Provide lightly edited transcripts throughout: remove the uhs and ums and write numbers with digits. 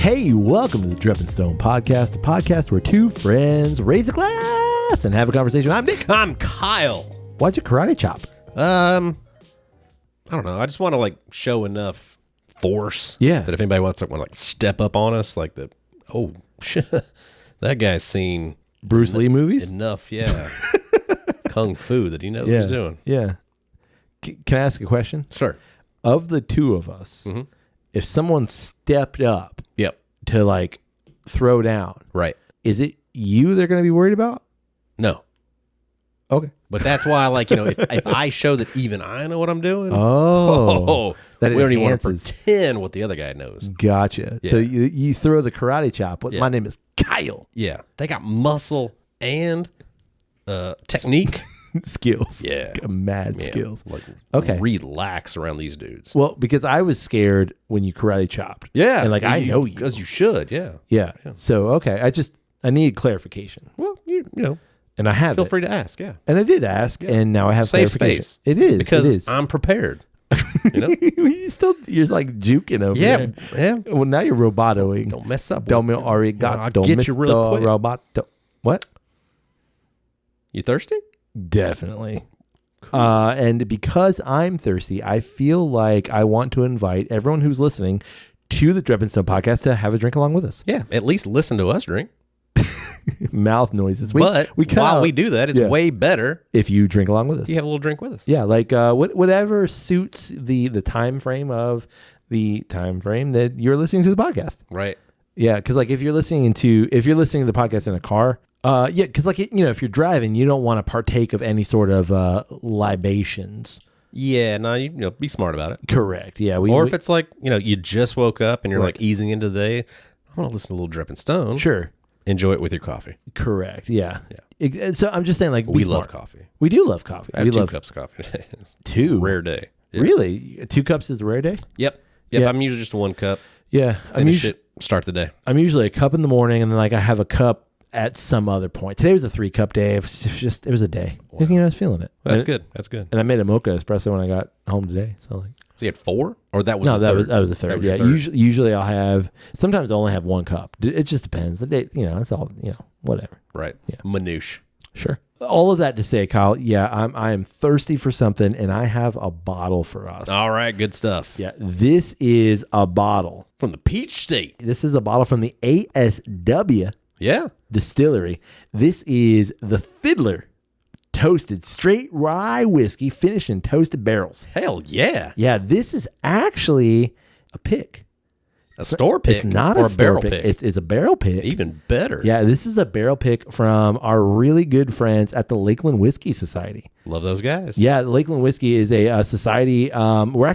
Hey, welcome to the Drip and Stone Podcast, a podcast where two friends raise a glass and have a conversation. I'm Nick. I'm Kyle. Why'd you karate chop? I don't know. I just want to show enough force. Yeah. That if anybody wants to step up on us, oh shit, that guy's seen Bruce Lee movies? enough. Yeah. Kung Fu that he knows what Yeah. he's doing. Yeah. Can I ask a question? Sure. Of the two of us, if someone stepped up Yep. to throw down, Right. is it you they're going to be worried about? No. Okay. But that's why, if I show that even I know what I'm doing, Oh, that we don't even want to enhances. pretend what the other guy knows. Gotcha. Yeah. So you throw the karate chop. Yeah. My name is Kyle. Yeah. They got muscle and technique. Skills. Yeah. Mad Man, skills. Okay. Relax around these dudes. Well, because I was scared when you karate chopped. Yeah. And I know you. Because you should, yeah. Yeah. So, okay. I needed clarification. Well, you know, And I have feel it. free to ask, yeah. And I did ask, and now I have Safe clarification. space. It is. Because it is. I'm prepared. You know? you're juking over there. Yeah. Well, now you're robotoing. Don't mess up. Domo I'll arigato, get you real quick. roboto. What? You thirsty? Definitely. And because I'm thirsty, I feel like I want to invite everyone who's listening to the Drip and Stone podcast to have a drink along with us. Yeah. At least listen to us drink. Mouth noises. But while we do that, it's way better if you drink along with us. you have a little drink with us. Yeah, whatever suits the time frame of the time frame that you're listening to the podcast. Right. Yeah, because if you're listening to the podcast in a car, because if you're driving, you don't want to partake of any sort of libations. Yeah. No, you be smart about it. Correct. Yeah. Or if it's you just woke up and you're Right. easing into the day, I want to listen to a little Drip and Stone. Sure. Enjoy it with your coffee. Correct. Yeah. So I'm just saying, We love coffee. We do love coffee. I have We 2 love cups of coffee today. It's two. a rare day. Yeah. Really? 2 cups is the rare day? Yep. Yeah. I'm usually just 1 cup. Yeah. Finish it. Start the day. I'm usually a cup in the morning, and then I have a cup at some other point. Today was a 3-cup day. It was a day. Wow. Because, I was feeling it. That's And- good. That's good. And I made a mocha espresso when I got home today. So So you had 4, or that was no, the that third? was the third. That was Yeah, your third. usually I'll have. Sometimes I only have 1 cup. It just depends. The day, it's all whatever. Right. Yeah. Manouche. Sure. All of that to say, Kyle. Yeah, I am thirsty for something, and I have a bottle for us. All right. Good stuff. Yeah, this is a bottle. From the Peach State. This is a bottle from the ASW Yeah. distillery. This is the Fiddler toasted straight rye whiskey finished in toasted barrels. Hell yeah. Yeah, this is actually a pick. A store pick. It's not or a store barrel pick. It's a barrel pick. Even better. Yeah, this is a barrel pick from our really good friends at the Lakeland Whiskey Society. Love those guys. Yeah, the Lakeland Whiskey is a society. We're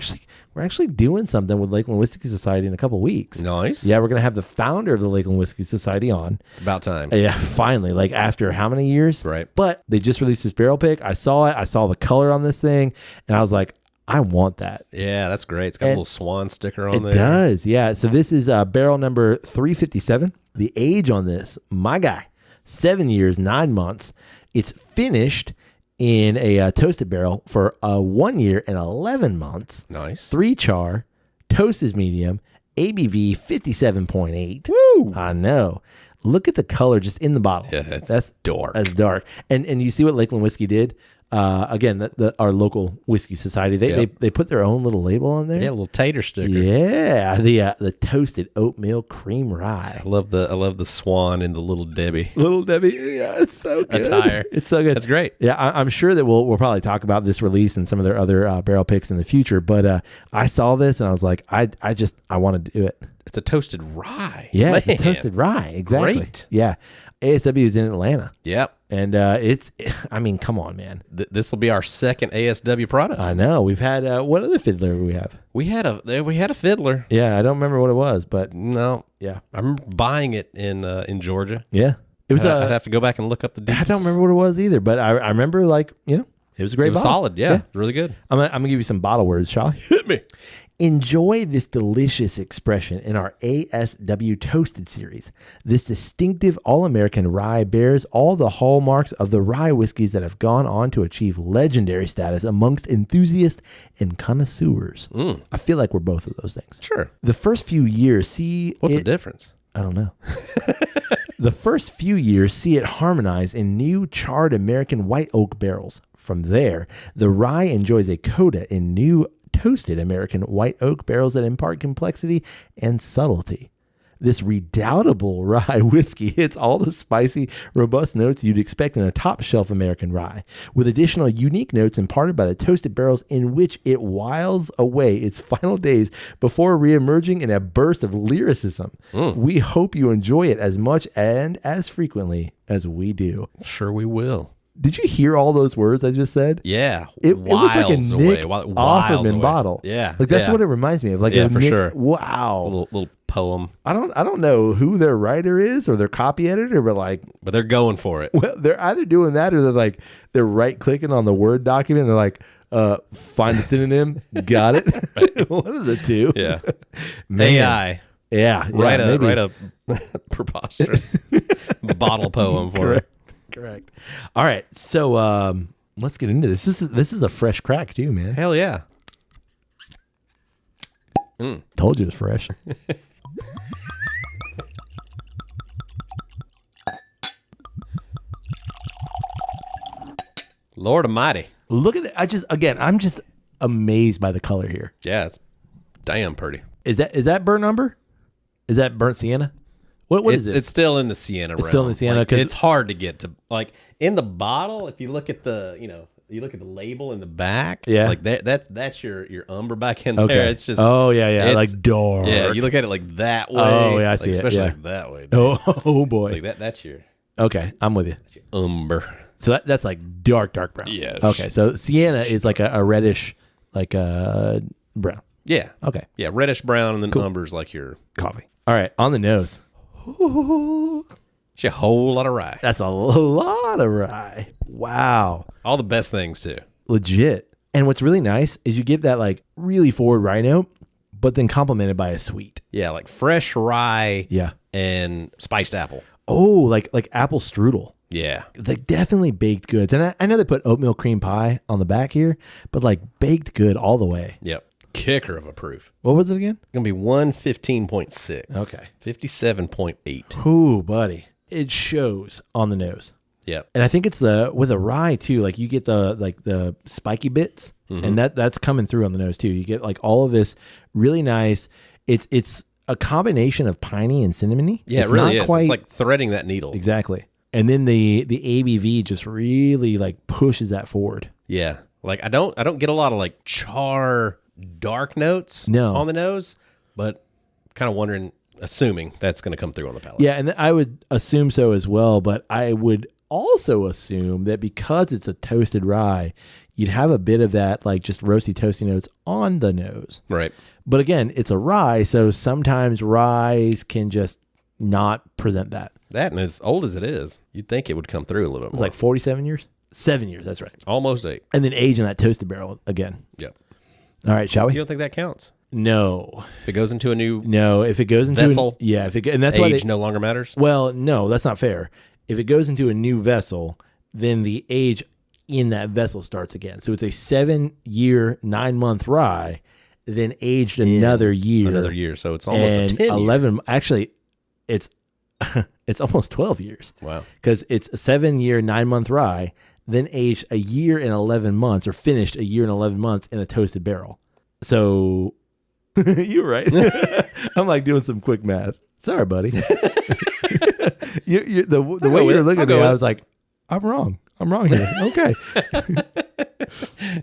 actually doing something with Lakeland Whiskey Society in a couple weeks. Nice. Yeah, we're gonna have the founder of the Lakeland Whiskey Society on. It's about time. Yeah, finally, after how many years? Right. But they just released this barrel pick. I saw it. I saw the color on this thing, and I was like, I want that. Yeah, that's great. It's got a little swan sticker on It there. does, yeah. So this is barrel number 357. The age on this, my guy, 7 years, 9 months. It's finished in a toasted barrel for 1 year and 11 months. Nice. 3 char, toast is medium, ABV 57.8. Woo! I know. Look at the color just in the bottle. Yeah, that's dark. That's dark. And you see what Lakeland Whiskey did? Again, our local whiskey society, they put their own little label on there. Yeah, a little tater sticker. Yeah, the toasted oatmeal cream rye. I love the swan and the Little Debbie Little Debbie, yeah, it's so good. attire. It's so good. That's great. Yeah, I'm sure that we'll probably talk about this release and some of their other barrel picks in the future. But I saw this and I was like, I want to do it. It's a toasted rye. Yeah, Man. it's a toasted rye. Exactly. Great. Yeah, ASW is in Atlanta. Yep. And come on, man. This will be our second ASW product. I know. We've had what other Fiddler we have? We had a Fiddler. Yeah, I don't remember what it was, but No, yeah, I remember buying it in Georgia. yeah. It was. I'd have to go back and look up the deets. I don't remember what it was either, but I remember it was a great It was bottle. solid. Yeah, really good. I'm gonna give you some bottle words, shall I? Hit me. Enjoy this delicious expression in our ASW Toasted series. This distinctive all-American rye bears all the hallmarks of the rye whiskeys that have gone on to achieve legendary status amongst enthusiasts and connoisseurs. I feel like we're both of those things. Sure. The first few years What's the difference? I don't know. The first few years see it harmonize in new charred American white oak barrels. From there, the rye enjoys a coda in new toasted American white oak barrels that impart complexity and subtlety. This redoubtable rye whiskey hits all the spicy, robust notes you'd expect in a top-shelf American rye, with additional unique notes imparted by the toasted barrels in which it whiles away its final days before reemerging in a burst of lyricism. We hope you enjoy it as much and as frequently as we do. Sure we will. Did you hear all those words I just said? Yeah. It was like a Nick Offerman bottle. Yeah. Like that's what it reminds me of. Like yeah, a for Nick, sure. Wow. Little poem. I don't know who their writer is or their copy editor, but they're going for it. Well, they're either doing that or they're right clicking on the Word document and they're like, find a synonym. Got it. One of the two. Yeah. Man. AI. Yeah. Write a preposterous bottle poem for it. Correct. All right. So let's get into this. This is a fresh crack too, man. Hell yeah. Told you it was fresh. Lord Almighty. Look at it. I'm just amazed by the color here. Yeah, it's damn pretty. Is that burnt umber? Is that burnt sienna? What is this? It's still in the sienna realm. It's still in the sienna because it's hard to get to. Like in the bottle, if you look at the label in the back, yeah, like that's your umber back in there. Okay. It's just yeah, like dark. Yeah, you look at it like that way. Oh yeah, I see especially it. Yeah. like that way. Dude. Oh boy, like that's your okay. I'm with you. That's your umber. So that's like dark brown. Yeah. Okay, so sienna is like a reddish, like a brown. Yeah. Okay. Yeah, reddish brown, and then umber's like your coffee. All right, on the nose. It's a whole lot of rye. That's a lot of rye. Wow. All the best things too. Legit. And what's really nice is you get that like really forward rye note, but then complemented by a sweet. Yeah, like fresh rye. Yeah. And spiced apple. Oh, like apple strudel. Yeah. Like definitely baked goods. And I know they put oatmeal cream pie on the back here, but like baked good all the way. Yep. Kicker of a proof. What was it again? It's going to be 115.6. Okay. 57.8. Ooh, buddy. It shows on the nose. Yep. And I think it's with a rye too, like you get the spiky bits and that's coming through on the nose too. You get like all of this really nice. It's a combination of piney and cinnamony. Yeah, it's it really not is. Quite, it's like threading that needle. Exactly. And then the ABV just really like pushes that forward. Yeah. Like I don't get a lot of like char dark notes on the nose, but kind of assuming that's going to come through on the palate. Yeah, and I would assume so as well, but I would also assume that because it's a toasted rye, you'd have a bit of that like just roasty toasty notes on the nose. Right. But again, it's a rye, so sometimes ryes can just not present that. That, and as old as it is, you'd think it would come through a little bit more. It's like 47 years? 7 years, that's right. Almost 8. And then age in that toasted barrel again. Yep. All right, shall we? You don't think that counts? No. If it goes into a new if it goes into vessel, and that's age no longer matters? Well, no, that's not fair. If it goes into a new vessel, then the age in that vessel starts again. So it's a 7-year, 9-month rye, then aged another year. Another year. So it's almost and a 10 11 year. Actually, it's it's almost 12 years. Wow. Because it's a 7-year, 9-month rye, then aged a year and 11 months, or finished a year and 11 months in a toasted barrel. So you're right. I'm like doing some quick math. Sorry, buddy. The way you're looking at me, I was like, I'm wrong. I'm wrong here. Okay.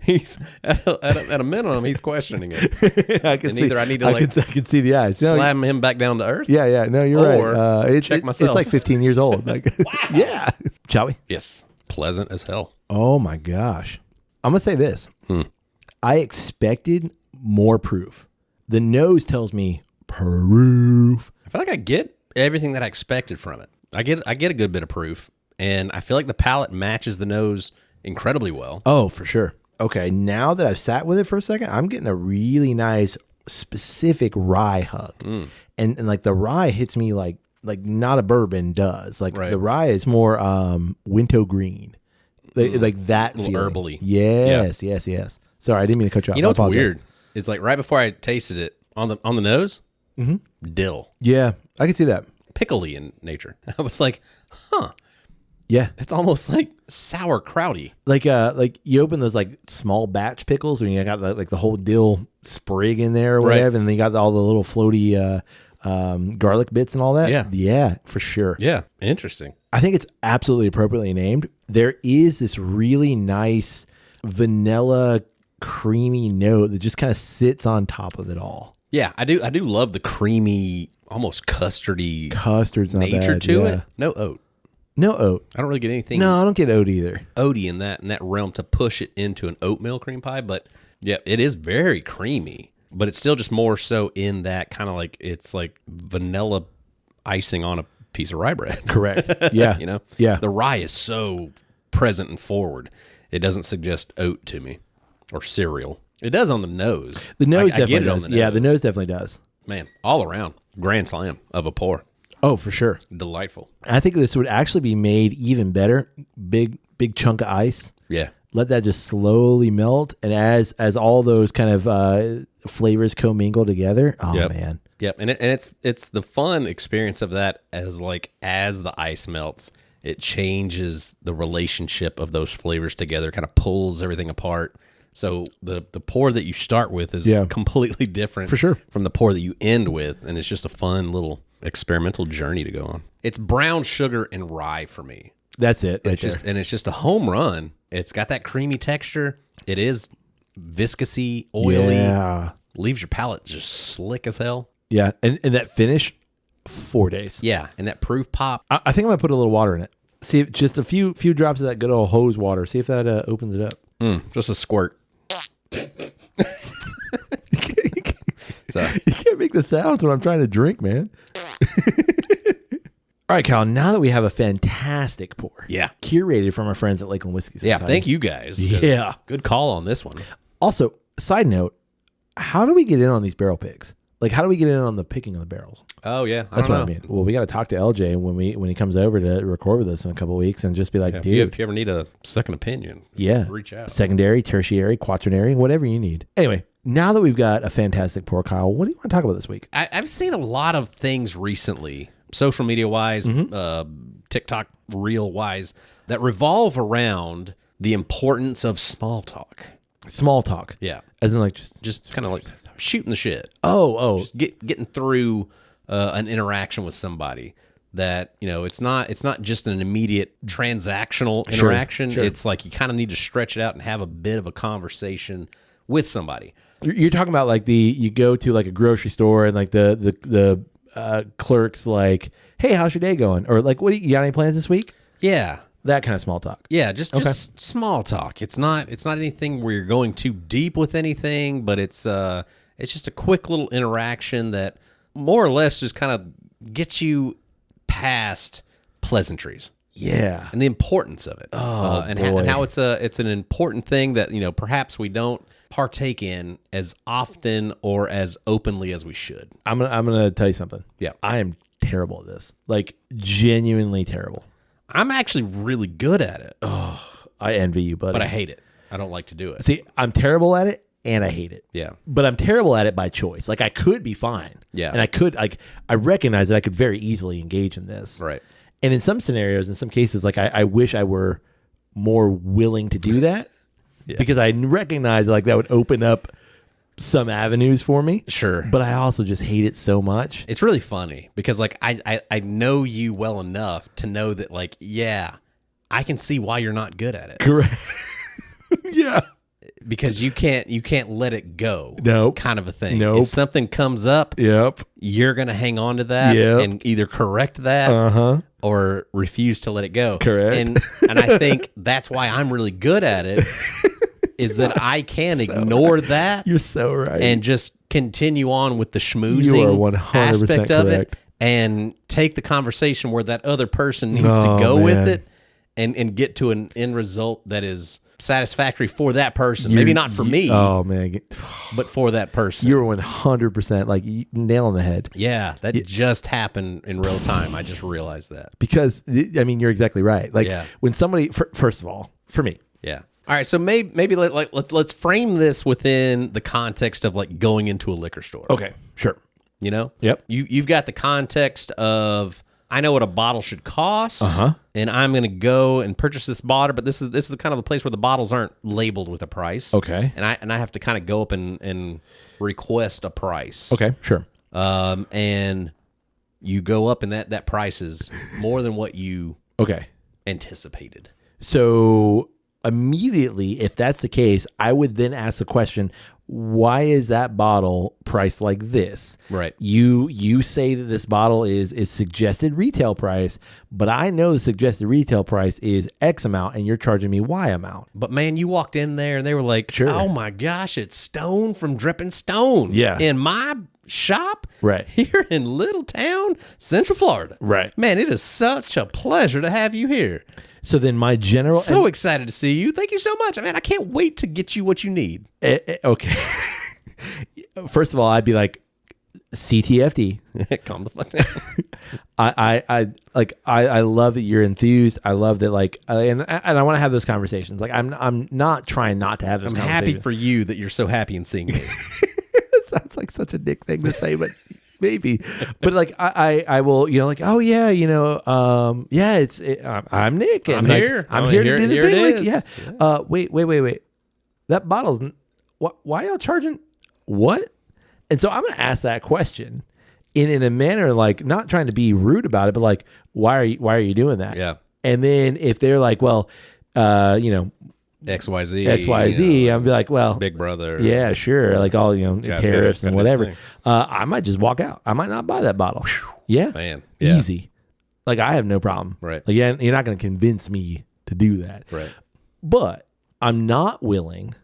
He's at a minimum, he's questioning it. I can and see. either I need to I can see the eyes. Slam him back down to earth. Yeah. No, you're right. Check myself. It's like 15 years old. Like, wow. Yeah. Shall we? Yes. Pleasant as hell. Oh my gosh. I'm gonna say this. I expected more proof. The nose tells me proof. I feel like I get everything that I expected from it. I get a good bit of proof, and I feel like the palate matches the nose incredibly well. Oh, for sure. Okay, now that I've sat with it for a second, I'm getting a really nice specific rye hug. And like the rye hits me like not a bourbon does. Like the rye is more winter green. Like that feeling. Herbally. Yes. Sorry, I didn't mean to cut you off. You know what's weird? It's like right before I tasted it on the nose, dill. Yeah, I can see that. Pickly in nature. I was like, huh. Yeah. It's almost like sauerkrauty. Like you open those like small batch pickles when you got like the whole dill sprig in there or whatever, and then you got all the little floaty garlic bits and all that. Yeah, for sure. Yeah, interesting. I think it's absolutely appropriately named. There is this really nice vanilla creamy note that just kind of sits on top of it all. Yeah, I do love the creamy, almost custard's nature bad, to it. No oat. No oat. I don't really get anything. No, I don't get oat either. Oaty in that realm to push it into an oatmeal cream pie, but yeah, it is very creamy. But it's still just more so in that kind of like it's like vanilla icing on a piece of rye bread. Correct. Yeah. You know? Yeah. The rye is so present and forward. It doesn't suggest oat to me or cereal. It does on the nose. The nose definitely does. Yeah, the nose definitely does. Man, all around. Grand slam of a pour. Oh, for sure. Delightful. I think this would actually be made even better. Big chunk of ice. Yeah. Let that just slowly melt. And as all those kind of flavors commingle together, man. Yep. And it's the fun experience of that as the ice melts, it changes the relationship of those flavors together, kind of pulls everything apart. So the pour that you start with is completely different for sure from the pour that you end with. And it's just a fun little experimental journey to go on. It's brown sugar and rye for me. That's it. It's just a home run. It's got that creamy texture. It is viscousy, oily. Yeah. Leaves your palate just slick as hell. Yeah. And that finish, 4 days. Yeah. And that proof pop. I think I'm going to put a little water in it. See, just a few drops of that good old hose water. See if that opens it up. Just a squirt. You can't make the sounds when I'm trying to drink, man. All right, Cal, now that we have a fantastic pour. Yeah. Curated from our friends at Lakeland Whiskey Society. Yeah, thank you guys. Yeah. Good call on this one. Also, side note, how do we get in on these barrel picks? Like, how do we get in on the picking of the barrels? Oh, yeah. That's what I mean. Well, we got to talk to LJ when he comes over to record with us in a couple of weeks and just be like, dude. If you ever need a second opinion, reach out. Secondary, tertiary, quaternary, whatever you need. Anyway, now that we've got a fantastic pour, Kyle, what do you want to talk about this week? I've seen a lot of things recently, social media wise, TikTok reel wise, that revolve around the importance of small talk. Small talk. Yeah. As in like just kind of like shooting the shit. Oh. Just getting through an interaction with somebody that, it's not just an immediate transactional interaction. Sure. It's like you kind of need to stretch it out and have a bit of a conversation with somebody. You're talking about like you go to like a grocery store and like the clerk's like, hey, how's your day going? Or like, you got any plans this week? Yeah. That kind of small talk. Yeah, just small talk. It's not anything where you're going too deep with anything, but it's just a quick little interaction that more or less just kind of gets you past pleasantries. Yeah. And the importance of it. And how it's an important thing that, perhaps we don't partake in as often or as openly as we should. I'm gonna tell you something. Yeah. I am terrible at this. Like, genuinely terrible. I'm actually really good at it. Oh, I envy you, buddy. But I hate it. I don't like to do it. See, I'm terrible at it and I hate it. Yeah. But I'm terrible at it by choice. Like, I could be fine. Yeah. And I recognize that I could very easily engage in this. Right. And in some scenarios, in some cases, like I wish I were more willing to do that. Yeah. Because I recognize like that would open up some avenues for me. Sure. But I also just hate it so much. It's really funny because like I know you well enough to know that like, yeah, I can see why you're not good at it. Correct. Yeah. Because you can't let it go. Nope. Kind of a thing. Nope. If something comes up, yep, you're going to hang on to that and either correct that or refuse to let it go. Correct. And I think that's why I'm really good at it is that I can ignore that. You're so right. And just continue on with the schmoozing aspect of it and take the conversation where that other person needs to go with it and get to an end result that is satisfactory for that person. Maybe not for me. Oh man, but for that person. You're 100% like nail on the head. Yeah, that just happened in real time. I just realized that. Because I mean, you're exactly right. Like when somebody, first of all, for me. Yeah. All right. So maybe let's frame this within the context of like going into a liquor store. Okay. Sure. You know. Yep. You've got the context of I know what a bottle should cost, and I'm going to go and purchase this bottle. But this is the kind of the place where the bottles aren't labeled with a price. Okay. And I have to kind of go up and request a price. Okay. Sure. And you go up, and that price is more than what you anticipated. So immediately, if that's the case, I would then ask the question, why is that bottle priced like this? Right. You say that this bottle is suggested retail price, but I know the suggested retail price is X amount and you're charging me Y amount. But man, you walked in there and they were like, oh my gosh, it's Stone from Dripping Stone. Yeah. In my shop right here in Little Town, Central Florida. Right. Man, it is such a pleasure to have you here. So then my general... So excited to see you. Thank you so much. Man, I can't wait to get you what you need. Okay. First of all, I'd be like, CTFD. Calm the fuck down. I love that you're enthused. I love that and I want to have those conversations. Like I'm not trying not to have those conversations. I'm happy for you that you're so happy in seeing me. It sounds like such a dick thing to say, but maybe. But like I will, like, oh yeah, I'm Nick and I'm here. I'm here to do the thing. Like, yeah. Wait. That bottle's why y'all charging what? And so I'm going to ask that question in a manner like not trying to be rude about it, but like why are you doing that? Yeah. And then if they're like, well, XYZ, I'll be like, well, Big Brother. Yeah, sure. Like all, tariffs and whatever. Thing. I might just walk out. I might not buy that bottle. Yeah. Man. Yeah. Easy. Like I have no problem. Right. Like, you're not going to convince me to do that. Right. But I'm not willing,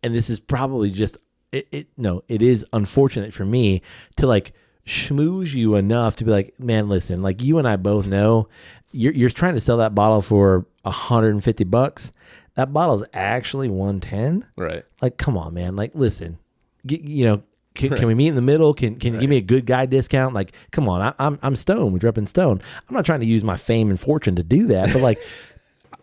and this is probably just, it is unfortunate for me to like schmooze you enough to be like, man, listen, like you and I both know you're trying to sell that bottle for $150. That bottle is actually $110. Right. Like, come on, man. Like, listen, can we meet in the middle? Can you give me a good guy discount? Like, come on, I'm Stone. We're dropping Stone. I'm not trying to use my fame and fortune to do that, but like,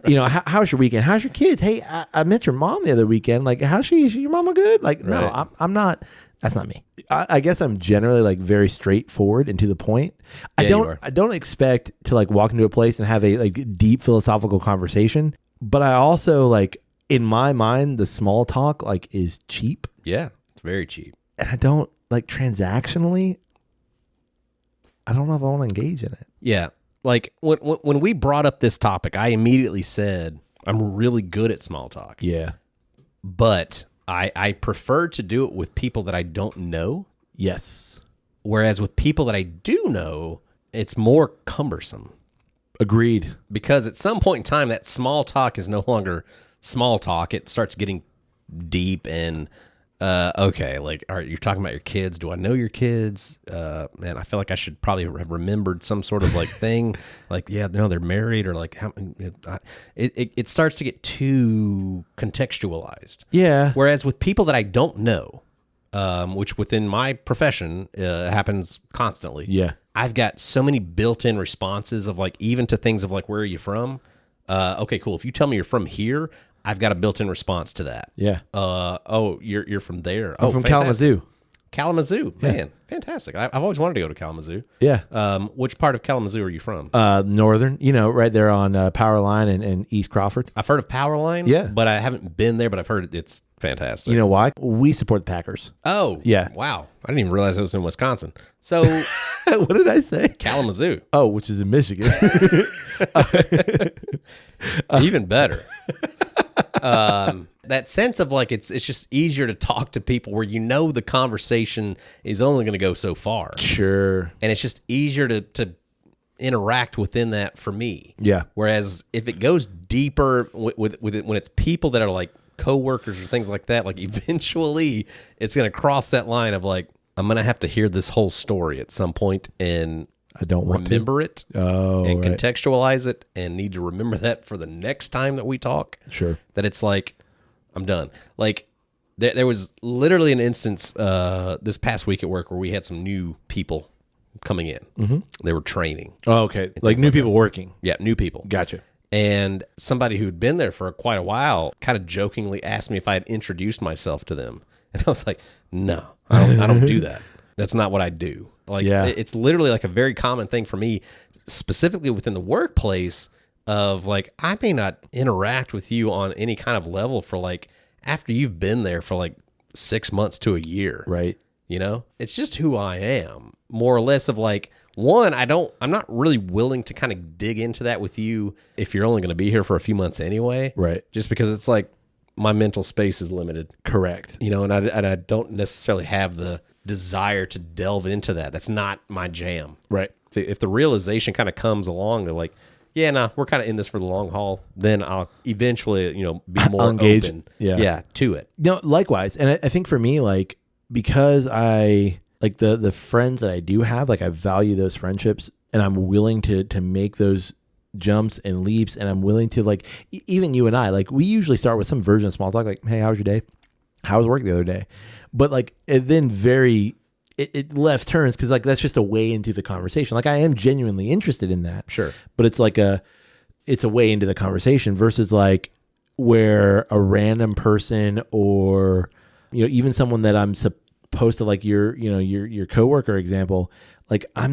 how's your weekend? How's your kids? Hey, I met your mom the other weekend. Like, how's she? Is your mama good? Like, no, I'm not. That's not me. I guess I'm generally like very straightforward and to the point. I don't expect to like walk into a place and have a like deep philosophical conversation. But I also like in my mind, the small talk like is cheap. Yeah, it's very cheap. And I don't like transactionally. I don't know if I want to engage in it. Yeah. Like when we brought up this topic, I immediately said, I'm really good at small talk. Yeah. But I prefer to do it with people that I don't know. Yes. Whereas with people that I do know, it's more cumbersome. Agreed. Because at some point in time, that small talk is no longer small talk. It starts getting deep and, okay, like, all right, you're talking about your kids. Do I know your kids? Man, I feel like I should probably have remembered some sort of like thing. Like, yeah, no, they're married or like, it starts to get too contextualized. Yeah. Whereas with people that I don't know, which within my profession happens constantly. Yeah. I've got so many built-in responses of like, even to things of like, where are you from? Okay, cool. If you tell me you're from here, I've got a built-in response to that. Yeah. Oh, you're from there. I'm from Kalamazoo. Kalamazoo, man, fantastic. I've always wanted to go to Kalamazoo. Yeah. Which part of Kalamazoo are you from? Northern, right there on Power Line and East Crawford. I've heard of Power Line. Yeah. But I haven't been there, but I've heard it's fantastic. You know why? We support the Packers. Oh. Yeah. Wow. I didn't even realize it was in Wisconsin. So. What did I say? Kalamazoo. Oh, which is in Michigan. Even better. That sense of like it's just easier to talk to people where the conversation is only going to go so far. Sure. And it's just easier to interact within that for me. Yeah. Whereas if it goes deeper with it, when it's people that are like coworkers or things like that, like eventually it's going to cross that line of like, I'm going to have to hear this whole story at some point, and I don't want remember it and right. contextualize it and need to remember that for the next time that we talk. Sure. That it's like, I'm done. Like, there was literally an instance this past week at work where we had some new people coming in. Mm-hmm. They were training. Oh, okay. Like new people working. Yeah, new people. Gotcha. And somebody who'd been there for quite a while kind of jokingly asked me if I had introduced myself to them. And I was like, no, I don't do that. That's not what I do. Like, it's literally like a very common thing for me, specifically within the workplace, of like, I may not interact with you on any kind of level for like, after you've been there for like 6 months to a year. Right. You know, it's just who I am, more or less. Of like, one, I'm not really willing to kind of dig into that with you if you're only going to be here for a few months anyway. Right. Just because it's like, my mental space is limited. Correct. You know, and I don't necessarily have the desire to delve into that. That's not my jam. Right. If the realization kind of comes along to like, yeah, nah, we're kind of in this for the long haul, then I'll eventually, you know, be more engaged. open to it. No, likewise. And I think for me, like, because I like the friends that I do have, like I value those friendships and I'm willing to make those jumps and leaps, and I'm willing to like, even you and I, like we usually start with some version of small talk, like, hey, how was your day? How was work the other day? But like, it then it left turns, because like that's just a way into the conversation. Like I am genuinely interested in that. Sure. But it's like it's a way into the conversation versus like where a random person or, you know, even someone that I'm supposed to like your coworker example, like I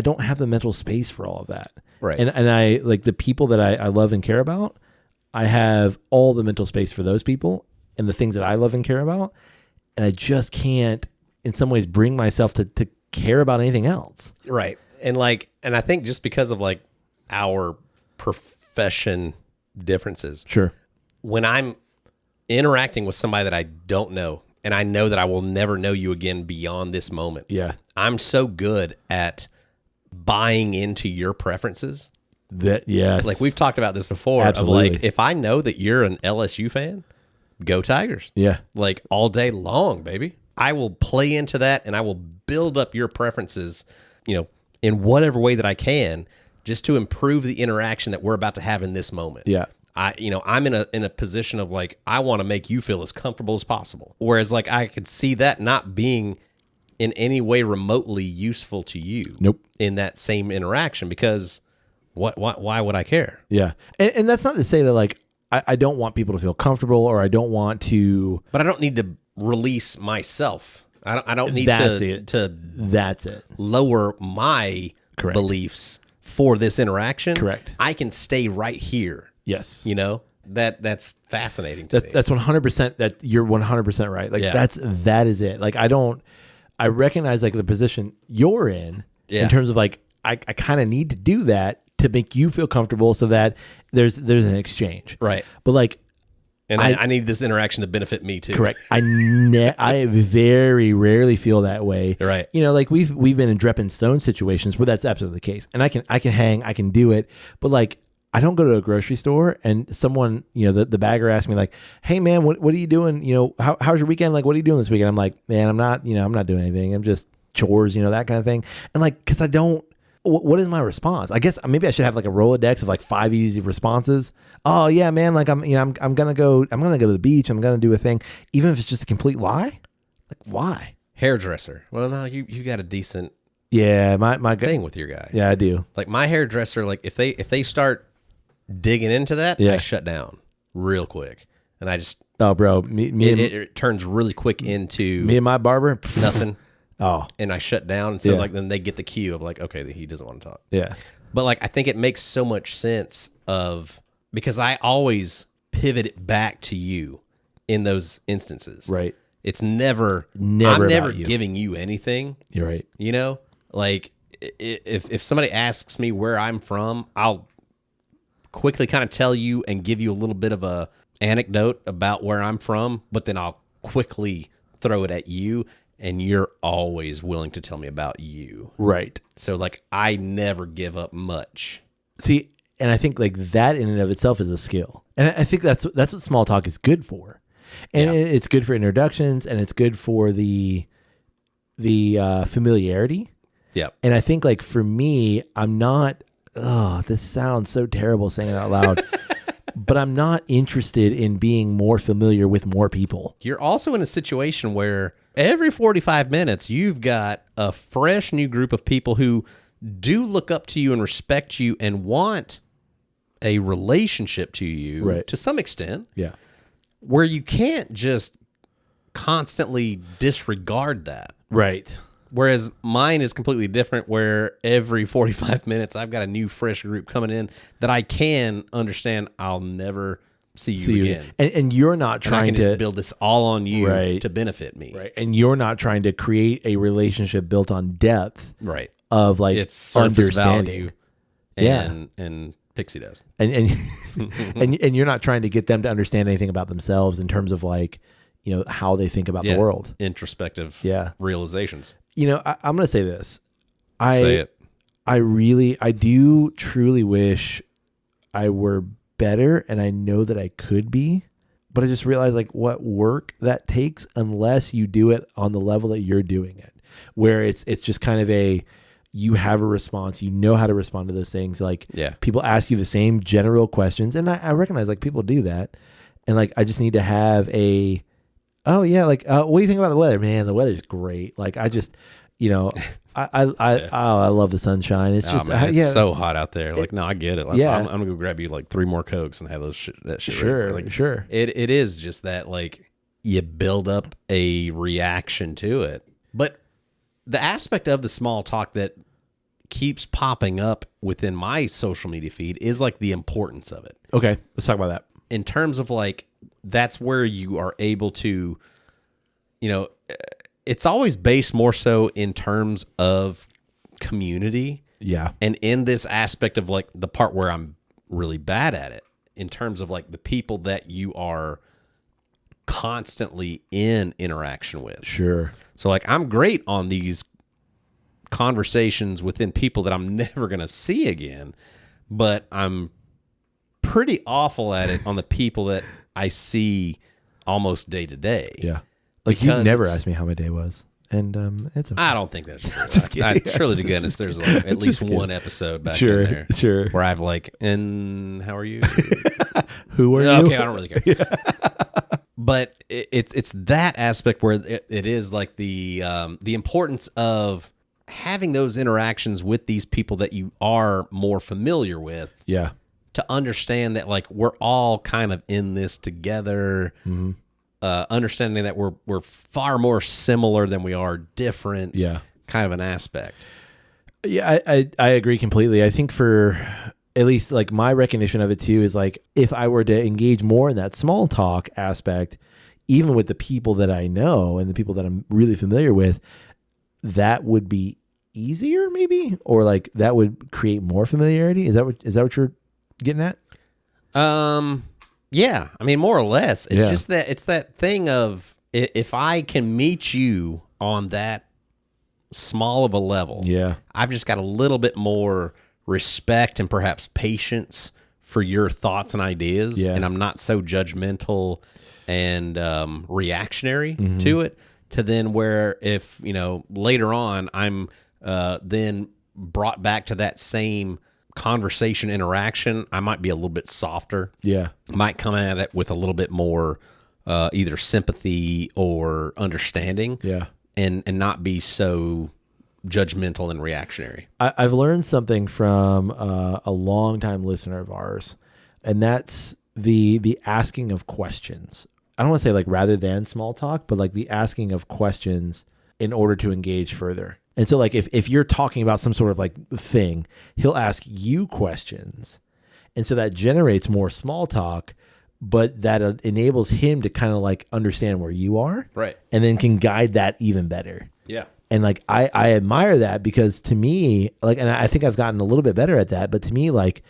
don't have the mental space for all of that. Right. And I like the people that I love and care about, I have all the mental space for those people and the things that I love and care about. And I just can't in some ways bring myself to care about anything else. Right. And I think just because of like our profession differences. Sure. When I'm interacting with somebody that I don't know, and I know that I will never know you again beyond this moment. Yeah. I'm so good at buying into your preferences. Yes. Like we've talked about this before. Absolutely. Of like, if I know that you're an LSU fan, go Tigers. Yeah. Like all day long, baby. I will play into that and I will build up your preferences, you know, in whatever way that I can, just to improve the interaction that we're about to have in this moment. Yeah. I'm in a position of like, I want to make you feel as comfortable as possible. Whereas like I could see that not being in any way remotely useful to you. Nope. In that same interaction, because why would I care? Yeah. And that's not to say that like, I don't want people to feel comfortable, or I don't want to, but I don't need to release myself. I don't need that's it. Lower my Correct. beliefs for this interaction. Correct. I can stay right here. Yes. You know, that's fascinating to me. That's 100%, that you're 100% right. Like that is it. Like I recognize like the position you're in terms of like, I kind of need to do that to make you feel comfortable so that there's an exchange. Right. But like, and I need this interaction to benefit me too. Correct. I very rarely feel that way. Right. You know, like we've been in Drep and Stone situations where that's absolutely the case. And I can hang, I can do it. But like, I don't go to a grocery store and someone, you know, the bagger asks me like, hey man, what are you doing? You know, how's your weekend? Like, what are you doing this weekend? I'm like, man, I'm not doing anything. I'm just chores, you know, that kind of thing. And like, cause I don't, what is my response? I guess maybe I should have like a Rolodex of like 5 easy responses. Oh yeah, man. Like I'm going to go to the beach. I'm going to do a thing. Even if it's just a complete lie. Like why? Hairdresser. Well, no, you got a decent my thing with your guy. Yeah, I do. Like my hairdresser, like if they start digging into that, I shut down real quick. And I just, oh bro, it turns really quick into me and my barber, nothing. Oh, and I shut down. And so like, then they get the cue of like, okay, he doesn't want to talk. Yeah. But like, I think it makes so much sense because I always pivot it back to you in those instances. Right. It's never I'm never giving you anything. You're right. You know, like if somebody asks me where I'm from, I'll quickly kind of tell you and give you a little bit of a anecdote about where I'm from, but then I'll quickly throw it at you. And you're always willing to tell me about you. Right. So like I never give up much. See, and I think like that in and of itself is a skill. And I think that's what small talk is good for. And it's good for introductions, and it's good for the familiarity. Yeah. And I think like for me, I'm not, this sounds so terrible saying it out loud, but I'm not interested in being more familiar with more people. You're also in a situation where every 45 minutes, you've got a fresh new group of people who do look up to you and respect you and want a relationship to you to some extent. Yeah. Where you can't just constantly disregard that. Right. Whereas mine is completely different, where every 45 minutes I've got a new fresh group coming in that I can understand I'll never see you again. And you're not trying I can to just build this all on you to benefit me. Right. And you're not trying to create a relationship built on depth. Right. Of like it's surface understanding. Value and pixie dust. And and you're not trying to get them to understand anything about themselves in terms of like, you know, how they think about the world. Introspective realizations. You know, I'm going to say this. Say it. I do truly wish I were better, and I know that I could be, but I just realized like what work that takes unless you do it on the level that you're doing it, where it's just kind of you have a response, you know how to respond to those things. Like people ask you the same general questions, and I recognize like people do that, and like I just need to have what do you think about the weather? Man, the weather's great. Like I just, you know, I love the sunshine. It's it's so hot out there. Like, no, I get it. Like, I'm gonna go grab you like 3 more Cokes and have that shit. Sure, like, sure. It is just that like you build up a reaction to it. But the aspect of the small talk that keeps popping up within my social media feed is like the importance of it. Okay, let's talk about that. In terms of like, that's where you are able to, you know, it's always based more so in terms of community. Yeah. And in this aspect of like the part where I'm really bad at it, in terms of like the people that you are constantly in interaction with. Sure. So like I'm great on these conversations within people that I'm never going to see again, but I'm pretty awful at it on the people that I see almost day to day. Yeah. Like you've never asked me how my day was. And it's okay. I don't think that's true. Just kidding. Surely to goodness, there's like at least one episode back in there. Sure. Where I've like, and how are you? Who are you? Okay, I don't really care. Yeah. But it's that aspect where it is like the importance of having those interactions with these people that you are more familiar with. Yeah. To understand that like we're all kind of in this together. Mm-hmm. Understanding that we're far more similar than we are different. Yeah. Kind of an aspect. Yeah, I agree completely. I think for at least like my recognition of it too is like if I were to engage more in that small talk aspect, even with the people that I know and the people that I'm really familiar with, that would be easier maybe, or like that would create more familiarity. Is that what you're getting at? Yeah, I mean, more or less. It's just that it's that thing of if I can meet you on that small of a level, I've just got a little bit more respect and perhaps patience for your thoughts and ideas, and I'm not so judgmental and reactionary to it. To then where if later on I'm then brought back to that same conversation interaction, I might be a little bit softer. Yeah. Might come at it with a little bit more either sympathy or understanding. Yeah. And not be so judgmental and reactionary. I've learned something from a longtime listener of ours, and that's the asking of questions. I don't want to say like rather than small talk, but like the asking of questions in order to engage further. And so like if you're talking about some sort of like thing, he'll ask you questions. And so that generates more small talk, but that enables him to kind of like understand where you are. Right. And then can guide that even better. Yeah. And like I admire that because to me, like, and I think I've gotten a little bit better at that, but to me, like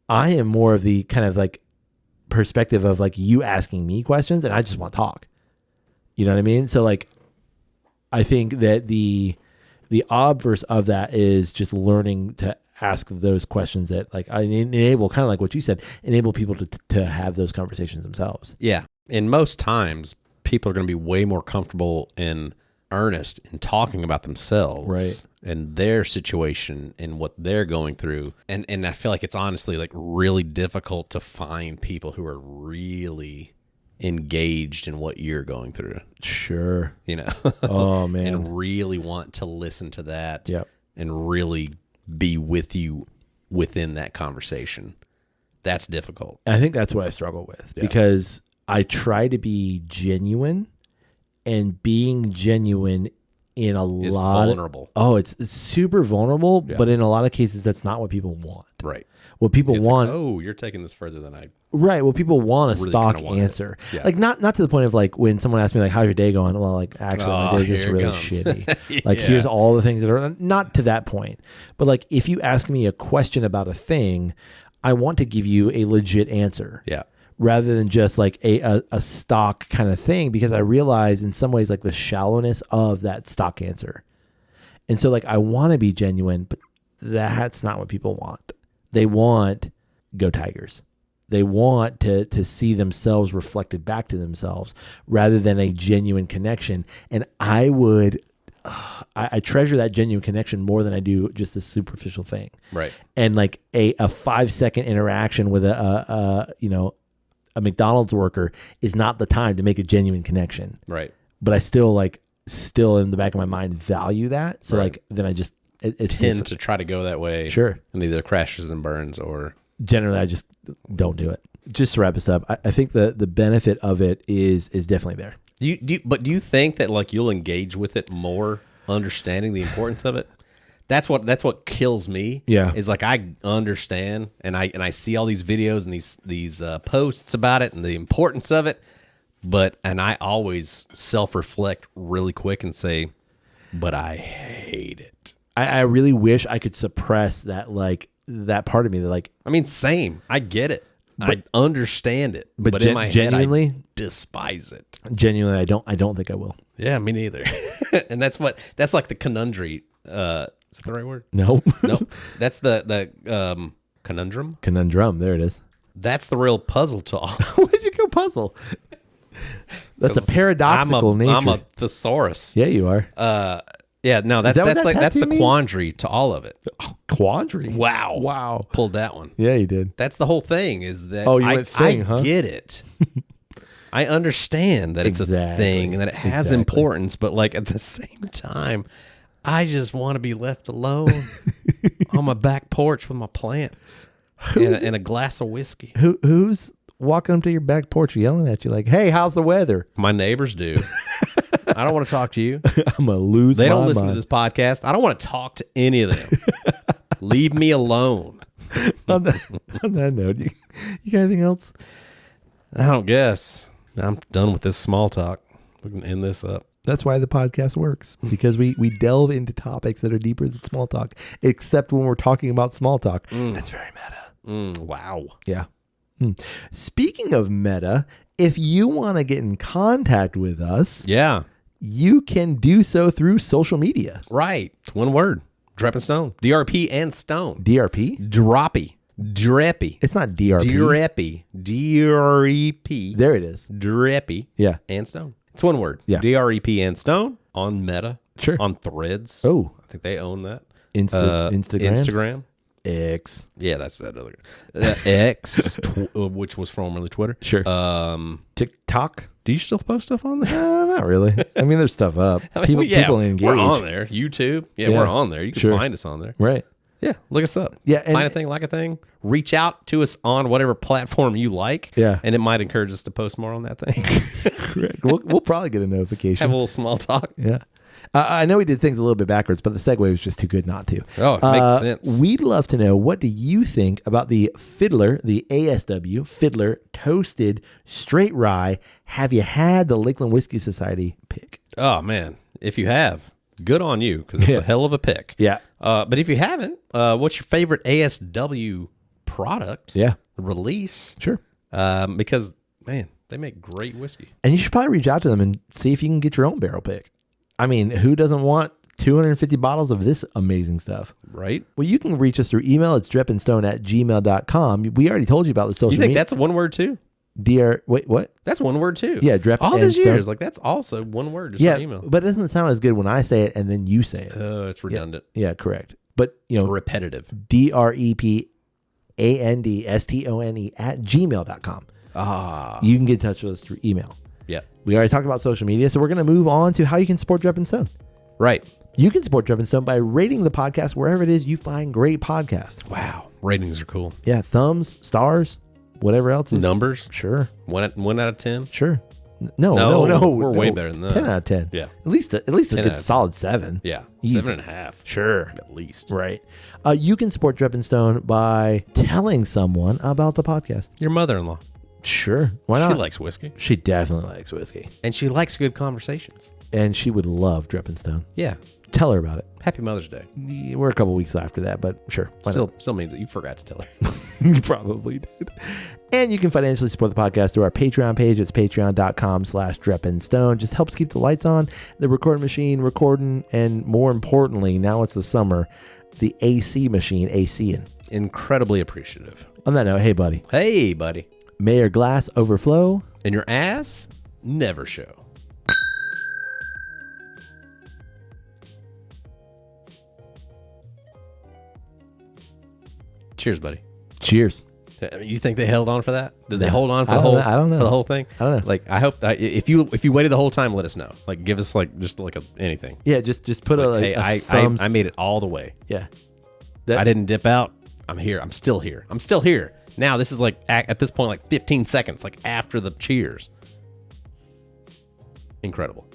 I am more of the kind of like perspective of like you asking me questions and I just want to talk. You know what I mean? So like I think that the obverse of that is just learning to ask those questions that like I enable, kind of like what you said, enable people to have those conversations themselves. Yeah. And most times people are going to be way more comfortable in earnest in talking about themselves, Right, and their situation and what they're going through. And I feel like it's honestly like really difficult to find people who are really engaged in what you're going through. sure. Oh man. And really want to listen to that. Yep. And really be with you within that conversation. That's difficult. I think that's what I struggle with because I try to be genuine, and being genuine in a It's lot vulnerable. it's super vulnerable, but in a lot of cases that's not what people want. Right. What people It's want, like, you're taking this further than I. right? What people want a Really stock kinda wanted it. answer, Yeah. like not to the point of like when someone asks me like, "How's your day going?" Well, like actually, my day's just here it really comes. shitty. Like Yeah. here's all the things that are not to that point, but like if you ask me a question about a thing, I want to give you a legit answer. Yeah. Rather than just like a stock kind of thing, because I realize in some ways like the shallowness of that stock answer. And so like I want to be genuine, but that's not what people want. They want go Tigers. They want to see themselves reflected back to themselves rather than a genuine connection. And I would, I treasure that genuine connection more than I do just this superficial thing. Right. And like a 5-second interaction with a McDonald's worker is not the time to make a genuine connection. Right. But I still in the back of my mind value that. So Right. like then I just it's Tend to try to go that way. Sure. And either crashes and burns or. Generally I just don't do it. Just to wrap this up, I think the benefit of it is definitely there. Do you think that like you'll engage with it more, understanding the importance of it? That's what kills me. Yeah. Is like I understand and I see all these videos and these posts about it and the importance of it, and I always self-reflect really quick and say, but I hate it. I really wish I could suppress that that part of me that like, I mean, same. I get it. I understand it, but in my genuinely head, I despise it. Genuinely, I don't think I will. Yeah, me neither. And that's like the conundrum. Is that the right word? No. Nope. That's the conundrum. Conundrum. There it is. That's the real puzzle to all. Where'd you go puzzle? That's a paradoxical nature. I'm a thesaurus. Yeah, you are. Yeah, no, that's that what like that that's the tattoo means? quandary to all of it. Quandary. Wow. Pulled that one. Yeah, you did. That's the whole thing is that Oh, you went thing, I huh? get it. I understand that it's a Exactly. thing and that it has Exactly. importance, but like at the same time, I just want to be left alone on my back porch with my plants and a glass of whiskey. Who's walking up to your back porch yelling at you like, "Hey, how's the weather?" My neighbors do. I don't want to talk to you. I'm gonna lose. They my don't listen mind. to this podcast. I don't want to talk to any of them. Leave me alone. on that note, you got anything else? I don't guess. I'm done with this small talk. We can end this up. That's why the podcast works, because we delve into topics that are deeper than small talk, except when we're talking about small talk. That's very meta. Wow. Yeah. Speaking of meta, if you want to get in contact with us, Yeah. you can do so through social media. Right. One word. Drep and Stone. DRP and Stone. DRP? Droppy. Dreppy. It's not DRP. Dreppy. DREP. There it is. Dreppy. Yeah. And Stone. It's one word. Yeah. DREP and Stone on Meta. Sure. On Threads. Oh. I think they own that. Instagram. X. Yeah, that's that other X, which was formerly Twitter. Sure. TikTok. Do you still post stuff on there? Not really. I mean, there's stuff up. People engage. We're on there. YouTube. Yeah, Yeah. we're on there. You can Sure. find us on there. Right. Yeah, look us up. Yeah, and- find a thing, like a thing. Reach out to us on whatever platform you like. Yeah. And it might encourage us to post more on that thing. Correct. We'll probably get a notification. Have a little small talk. Yeah. I know we did things a little bit backwards, but the segue was just too good not to. Oh, it makes sense. We'd love to know, what do you think about the Fiddler, the ASW Fiddler Toasted Straight Rye? Have you had the Lakeland Whiskey Society pick? Oh, man. If you have, good on you, because it's Yeah. a hell of a pick. Yeah. But if you haven't, what's your favorite ASW product? Yeah. Release? Sure. Because, man, they make great whiskey. And you should probably reach out to them and see if you can get your own barrel pick. I mean, who doesn't want 250 bottles of this amazing stuff? Right? Well, you can reach us through email. It's drepandstone@gmail.com. We already told you about the social You think media. that's one word too? Wait, what? That's one word too. Yeah, Drep all and these Stone. years, like that's also one word. Just Yeah, on email. but it doesn't sound as good when I say it and then you say it. Oh, it's redundant. Yeah, correct. But Repetitive. DREPANDSTONE at gmail.com. You can get in touch with us through email. Yeah. We already talked about social media, so we're going to move on to how you can support Drep and Stone. Right. You can support Drep and Stone by rating the podcast wherever it is you find great podcasts. Wow. Ratings are cool. Yeah, thumbs, stars, whatever else is. Numbers. Sure. 1 out of 10. Sure. No. We're way better than that. 10 out of 10. Yeah. At least a 10 out good of solid 7. Yeah. Easy. 7.5. Sure. At least. Right. You can support Drep and Stone by telling someone about the podcast. Your mother-in-law. Sure. Why not? She likes whiskey. She definitely likes whiskey. And she likes good conversations. And she would love Drep and Stone. Yeah. Tell her about it. Happy Mother's Day. We're a couple weeks after that, but sure. Why not? Still means that you forgot to tell her. You probably did. And you can financially support the podcast through our Patreon page. It's patreon.com/drepandstone. Just helps keep the lights on, the recording machine recording, and more importantly, now it's the summer, the AC machine ACing. Incredibly appreciative. On that note, hey, buddy. Hey, buddy. May your glass overflow. And your ass never show. Cheers, buddy. Cheers. You think they held on for that? Did they hold on for the I don't know. For the whole thing? I don't know. Like, I hope that if you waited the whole time, let us know. Like, give us anything. Yeah, just put Hey, a thumbs. I made it all the way. Yeah. I didn't dip out. I'm here. I'm still here. Now this is like at this point like 15 seconds, like after the cheers. Incredible.